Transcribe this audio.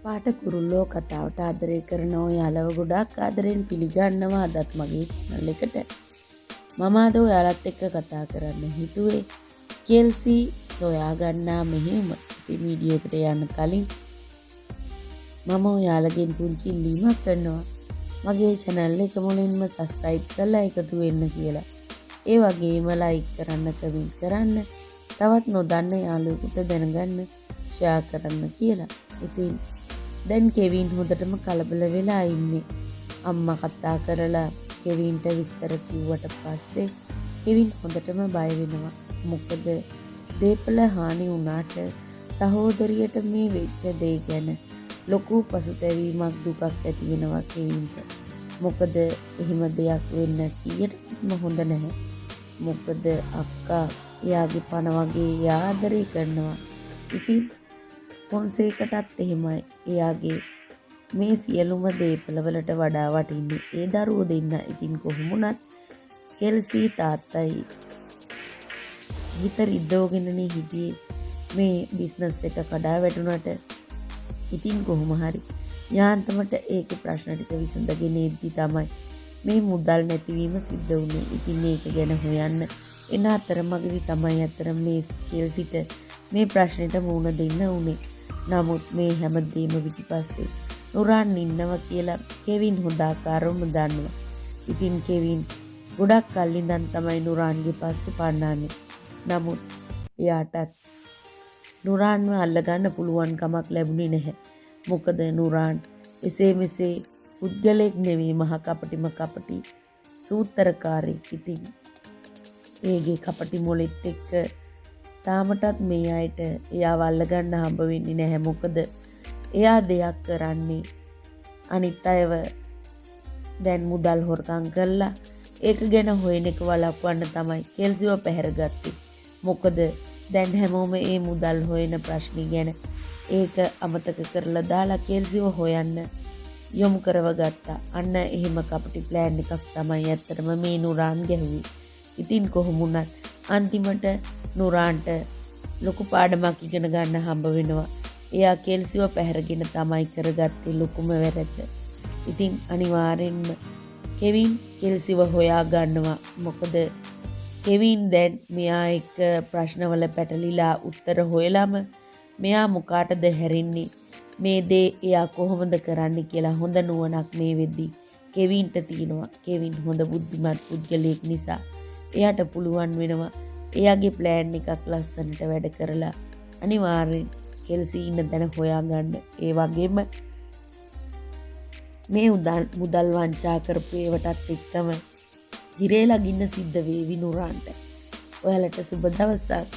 පාට කුරුල්ලෝ කතාවට ආදරය කරන ඔයාලව ගොඩාක් ආදරෙන් පිළිගන්නවා අදත් මගේ channel එකට. මම අද ඔයාලත් එක්ක කතා කරන්න හිතුවේ කෙල්සි සොයා ගන්නා මෙහෙයුම. ඉතින් වීඩියෝ එකට යන්න කලින් මම ඔයාලගෙන් පුංචි ඉල්ලීමක් කරනවා. මගේ channel එක මුලින්ම subscribe කරලා එකතු වෙන්න කියලා. ඒ වගේම like කරන්න, comment කරන්න, තවත් නොදන්න යාළුවෙකුට දැනගන්න share කරන්න කියලා. ඉතින් දැන් කෙවින් හොඳටම කලබල වෙලා ඉන්නේ. අම්මා කතා කරලා කෙවින්ට විස්තර කිව්වට පස්සේ කෙවින් හොඳටම බය වෙනවා. මොකද දේපල හානි වුණාට සහෝදරියට මේ වෙච්ච දේ ගැන ලොකු පසුතැවීමක් දුකක් ඇති වෙනවා කෙවින්ට. මොකද එහෙම දෙයක් වෙන්න කීයටම හොඳ නැහැ. මොකද අක්කා එයාගේ පණ වගේ ආදරය කරනවා. ඉතින් පොන්සේකටත් එහෙමයි. එයාගේ මේ සියලුම දේපලවලට වඩා වටින්නේ ඒ දරුවෝ දෙන්න. ඉතින් කොහොම වුණත් කෙල්සි තාත්තයි හිත රිද්දෝගෙනනේ හිටියේ මේ බිස්නස් එක කඩා වැටුණාට. ඉතින් කොහොම හරි යාන්තමට ඒකේ ප්‍රශ්න ටික විසඳගෙන ඉද්දි තමයි මේ මුදල් නැතිවීම සිද්ධ වුණේ. ඉතින් මේක ගැන හොයන්න එන අතරමඟදී තමයි අතර මේ කෙල්සිට මේ ප්‍රශ්නෙට මුහුණ දෙන්න උනේ. නමුත් මේ හැමදේම පිටිපස්සේ නුරාන් ඉන්නවා කියලා කෙවින් හොඳ ආකාරවම දන්නවා. ඉතින් කෙවින් ගොඩක් කල් ඉඳන් තමයි නුරාන්ගේ පස්සේ පන්නන්නේ. නමුත් එයාටත් නුරාන්ව අල්ලගන්න පුළුවන් කමක් ලැබුණේ නැහැ. මොකද නුරාන් එසේ මෙසේ පුද්ගලෙක් නෙවෙයි, මහ කපටිම කපටි සූත්‍රකාරී. ඉතින් ඒගේ කපටි මොලෙත් එක්ක තාමටත් මේ අයට එයාව අල්ලගන්න හම්බ වෙන්නේ නැහැ. මොකද එයා දෙයක් කරන්නේ අනිත් අයව දැන් මුදල් හොරකම් කරලා ඒක ගැන හොයන එක වළක්වන්න තමයි කෙල්සිව පැහැරගත්තේ. මොකද දැන් හැමෝම මේ මුදල් හොයන ප්‍රශ්නේ ගැන ඒක අමතක කරලා දාලා කෙල්සිව හොයන්න යොමු කරව ගත්තා. අන්න එහෙම කපටි ප්ලෑන් එකක් තමයි ඇත්තටම මේ නුරාන් ගැහුවේ. ඉතින් කොහොම වුණත් අන්තිමට නුරාන්ට ලොකු පාඩමක් ඉගෙන ගන්න හම්බ වෙනවා. එයා කෙල්සිව පැහැරගෙන තමයි කරගත්තේ ලොකුම වැරද්ද. ඉතින් අනිවාර්යෙන්ම කෙවින් කෙල්සිව හොයා ගන්නවා. මොකද කෙවින් දැන් මෙයා එක්ක ප්‍රශ්නවල පැටලිලා උත්තර හොයලාම මෙයා මොකාටද හැරෙන්නේ, මේ දේ එයා කොහොමද කරන්න කියලා හොඳ නුවණක් මේ වෙද්දී කෙවින්ට තියෙනවා. කෙවින් හොඳ බුද්ධිමත් පුද්ගලයෙක් නිසා එයාට පුළුවන් වෙනවා එයාගේ ප්ලෑන් එකක් ලස්සනට වැඩ කරලා අනිවාර්යෙන් කෙල්සි ඉන්න තැන හොයාගන්න. ඒ වගේම මේ මුදල් වංචා කරපු ඒවටත් එක්කම හිරේ ලගින්න සිද්ධ වේවි නුරාන්ට. ඔයාලට සුබ දවසක්.